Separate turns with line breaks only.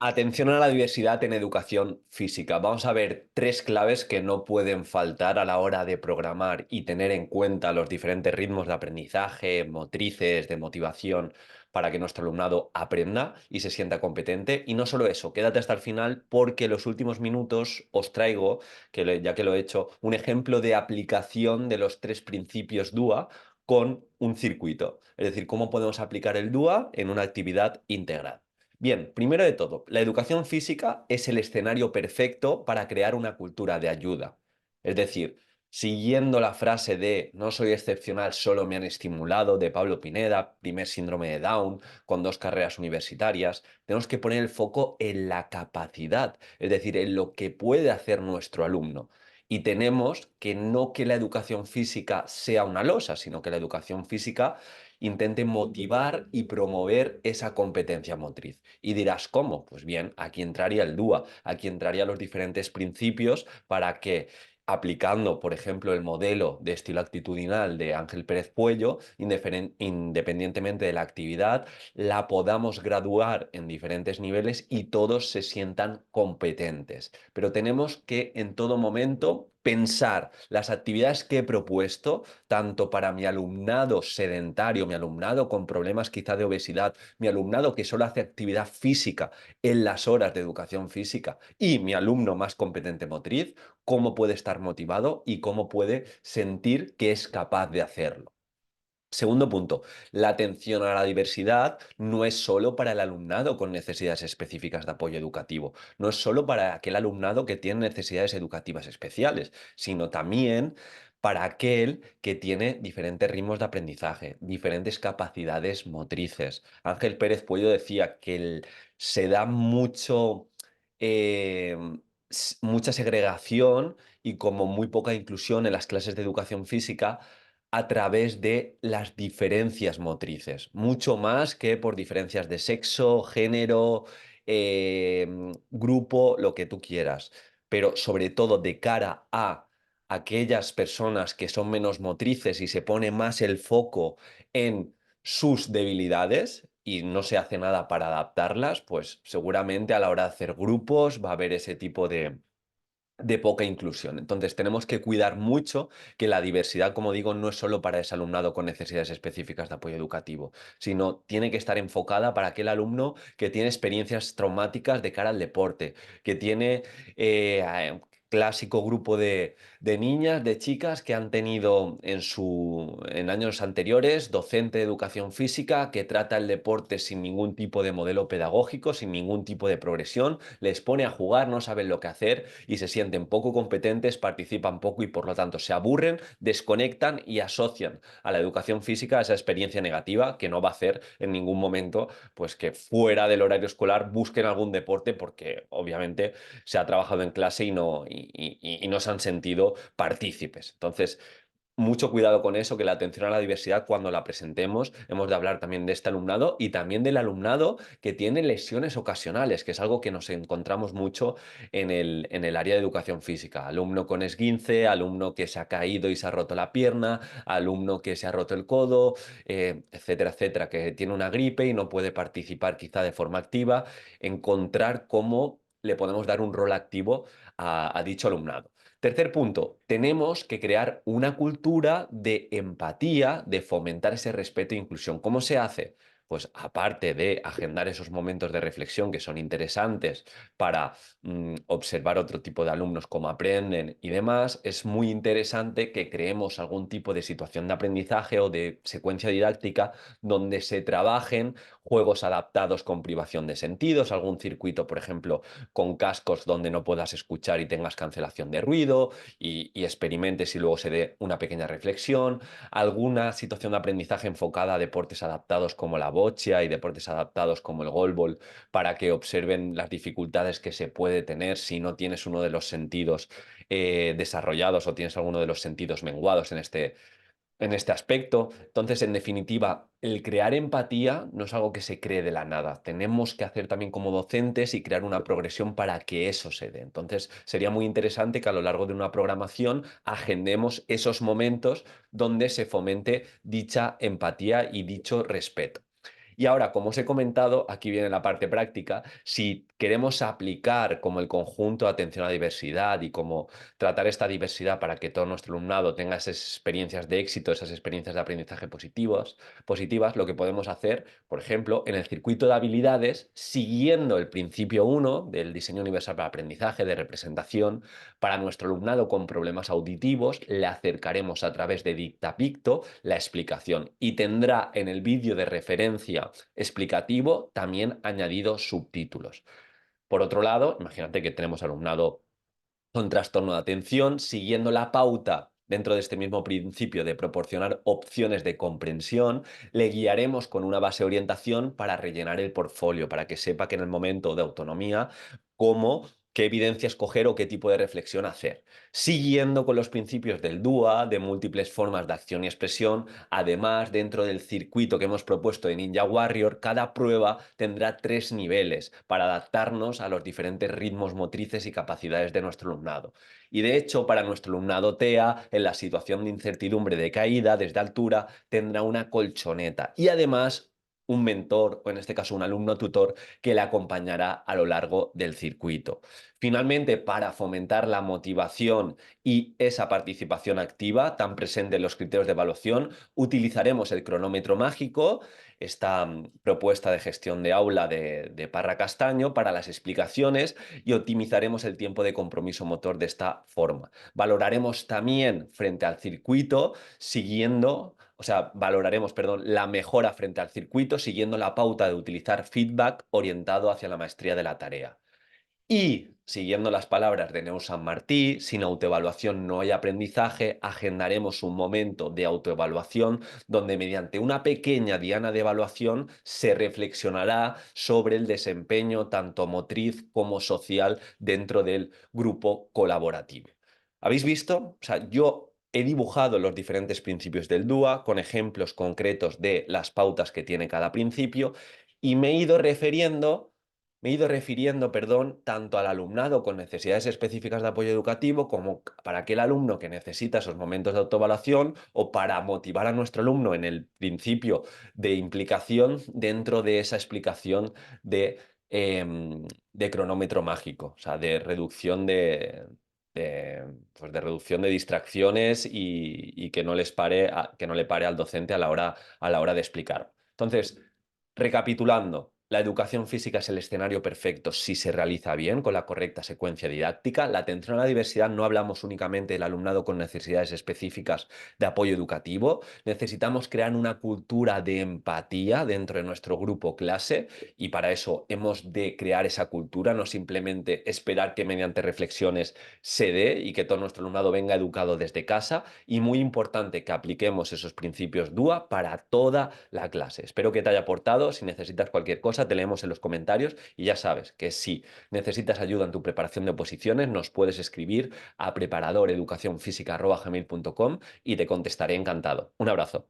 Atención a la diversidad en educación física. Vamos a ver tres claves que no pueden faltar a la hora de programar y tener en cuenta los diferentes ritmos de aprendizaje, motrices, de motivación, para que nuestro alumnado aprenda y se sienta competente. Y no solo eso, quédate hasta el final porque en los últimos minutos os traigo, ya que lo he hecho, un ejemplo de aplicación de los tres principios DUA con un circuito. Es decir, cómo podemos aplicar el DUA en una actividad integral. Bien, primero de todo, la educación física es el escenario perfecto para crear una cultura de ayuda. Es decir, siguiendo la frase de no soy excepcional, solo me han estimulado, de Pablo Pineda, primer síndrome de Down, con 2 carreras universitarias, tenemos que poner el foco en la capacidad, es decir, en lo que puede hacer nuestro alumno. Y tenemos que no que la educación física sea una losa, sino que la educación física intente motivar y promover esa competencia motriz. Y dirás, ¿cómo? Pues bien, aquí entraría el DUA, aquí entrarían los diferentes principios para que aplicando, por ejemplo, el modelo de estilo actitudinal de Ángel Pérez Puello, independientemente de la actividad, la podamos graduar en diferentes niveles y todos se sientan competentes. Pero tenemos que en todo momento pensar las actividades que he propuesto, tanto para mi alumnado sedentario, mi alumnado con problemas quizá de obesidad, mi alumnado que solo hace actividad física en las horas de educación física y mi alumno más competente motriz, cómo puede estar motivado y cómo puede sentir que es capaz de hacerlo. Segundo punto, la atención a la diversidad no es solo para el alumnado con necesidades específicas de apoyo educativo, no es solo para aquel alumnado que tiene necesidades educativas especiales, sino también para aquel que tiene diferentes ritmos de aprendizaje, diferentes capacidades motrices. Ángel Pérez Puello decía que se da eh, mucha segregación y como muy poca inclusión en las clases de educación física a través de las diferencias motrices, mucho más que por diferencias de sexo, género, grupo, lo que tú quieras, pero sobre todo de cara a aquellas personas que son menos motrices y se pone más el foco en sus debilidades y no se hace nada para adaptarlas, pues seguramente a la hora de hacer grupos va a haber ese tipo de poca inclusión. Entonces, tenemos que cuidar mucho que la diversidad, como digo, no es solo para ese alumnado con necesidades específicas de apoyo educativo, sino tiene que estar enfocada para aquel alumno que tiene experiencias traumáticas de cara al deporte, que tiene clásico grupo de niñas, de chicas que han tenido en años anteriores docente de educación física que trata el deporte sin ningún tipo de modelo pedagógico, sin ningún tipo de progresión, les pone a jugar, no saben lo que hacer y se sienten poco competentes, participan poco y por lo tanto se aburren, desconectan y asocian a la educación física esa experiencia negativa que no va a hacer en ningún momento pues que fuera del horario escolar busquen algún deporte porque obviamente se ha trabajado en clase y no se han sentido partícipes. Entonces, mucho cuidado con eso, que la atención a la diversidad cuando la presentemos, hemos de hablar también de este alumnado y también del alumnado que tiene lesiones ocasionales, que es algo que nos encontramos mucho en el área de educación física. Alumno con esguince, alumno que se ha caído y se ha roto la pierna, alumno que se ha roto el codo, etcétera, etcétera, que tiene una gripe y no puede participar quizá de forma activa. Encontrar cómo le podemos dar un rol activo a dicho alumnado. Tercer punto, tenemos que crear una cultura de empatía, de fomentar ese respeto e inclusión. ¿Cómo se hace? Pues aparte de agendar esos momentos de reflexión que son interesantes para observar otro tipo de alumnos, cómo aprenden y demás, es muy interesante que creemos algún tipo de situación de aprendizaje o de secuencia didáctica donde se trabajen juegos adaptados con privación de sentidos, algún circuito, por ejemplo, con cascos donde no puedas escuchar y tengas cancelación de ruido y experimentes y luego se dé una pequeña reflexión, alguna situación de aprendizaje enfocada a deportes adaptados como la boccia y deportes adaptados como el goalball para que observen las dificultades que se puede tener si no tienes uno de los sentidos desarrollados o tienes alguno de los sentidos menguados en este aspecto. Entonces, en definitiva, el crear empatía no es algo que se cree de la nada. Tenemos que hacer también como docentes y crear una progresión para que eso se dé. Entonces, sería muy interesante que a lo largo de una programación agendemos esos momentos donde se fomente dicha empatía y dicho respeto. Y ahora, como os he comentado, aquí viene la parte práctica. Si queremos aplicar como el conjunto de atención a la diversidad y cómo tratar esta diversidad para que todo nuestro alumnado tenga esas experiencias de éxito, esas experiencias de aprendizaje positivas, lo que podemos hacer, por ejemplo, en el circuito de habilidades, siguiendo el principio uno del diseño universal para aprendizaje, de representación, para nuestro alumnado con problemas auditivos, le acercaremos a través de dictapicto la explicación y tendrá en el vídeo de referencia explicativo también añadido subtítulos. Por otro lado, imagínate que tenemos alumnado con trastorno de atención, siguiendo la pauta dentro de este mismo principio de proporcionar opciones de comprensión, le guiaremos con una base de orientación para rellenar el portfolio, para que sepa que en el momento de autonomía, cómo, qué evidencia escoger o qué tipo de reflexión hacer. Siguiendo con los principios del DUA, de múltiples formas de acción y expresión, además, dentro del circuito que hemos propuesto de Ninja Warrior, cada prueba tendrá 3 niveles para adaptarnos a los diferentes ritmos motrices y capacidades de nuestro alumnado. Y de hecho, para nuestro alumnado TEA, en la situación de incertidumbre de caída desde altura, tendrá una colchoneta y además un mentor, o en este caso un alumno tutor, que le acompañará a lo largo del circuito. Finalmente, para fomentar la motivación y esa participación activa tan presente en los criterios de evaluación, utilizaremos el cronómetro mágico, esta propuesta de gestión de aula de Parra Castaño para las explicaciones, y optimizaremos el tiempo de compromiso motor de esta forma. Valoraremos también frente al circuito, valoraremos, perdón, la mejora frente al circuito siguiendo la pauta de utilizar feedback orientado hacia la maestría de la tarea. Y, siguiendo las palabras de Neus San Martí, sin autoevaluación no hay aprendizaje, agendaremos un momento de autoevaluación donde mediante una pequeña diana de evaluación se reflexionará sobre el desempeño tanto motriz como social dentro del grupo colaborativo. ¿Habéis visto? O sea, yo he dibujado los diferentes principios del DUA con ejemplos concretos de las pautas que tiene cada principio y me he ido refiriendo, perdón, tanto al alumnado con necesidades específicas de apoyo educativo como para aquel alumno que necesita esos momentos de autoevaluación o para motivar a nuestro alumno en el principio de implicación dentro de esa explicación de cronómetro mágico, o sea, de reducción pues de reducción de distracciones y que no que no le pare al docente a la hora de explicar. Entonces, recapitulando, la educación física es el escenario perfecto si se realiza bien, con la correcta secuencia didáctica. La atención a la diversidad no hablamos únicamente del alumnado con necesidades específicas de apoyo educativo. Necesitamos crear una cultura de empatía dentro de nuestro grupo clase y para eso hemos de crear esa cultura, no simplemente esperar que mediante reflexiones se dé y que todo nuestro alumnado venga educado desde casa. Y muy importante que apliquemos esos principios DUA para toda la clase. Espero que te haya aportado. Si necesitas cualquier cosa, te leemos en los comentarios y ya sabes que si necesitas ayuda en tu preparación de oposiciones, nos puedes escribir a preparadoreducacionfísica@gmail.com y te contestaré encantado. Un abrazo.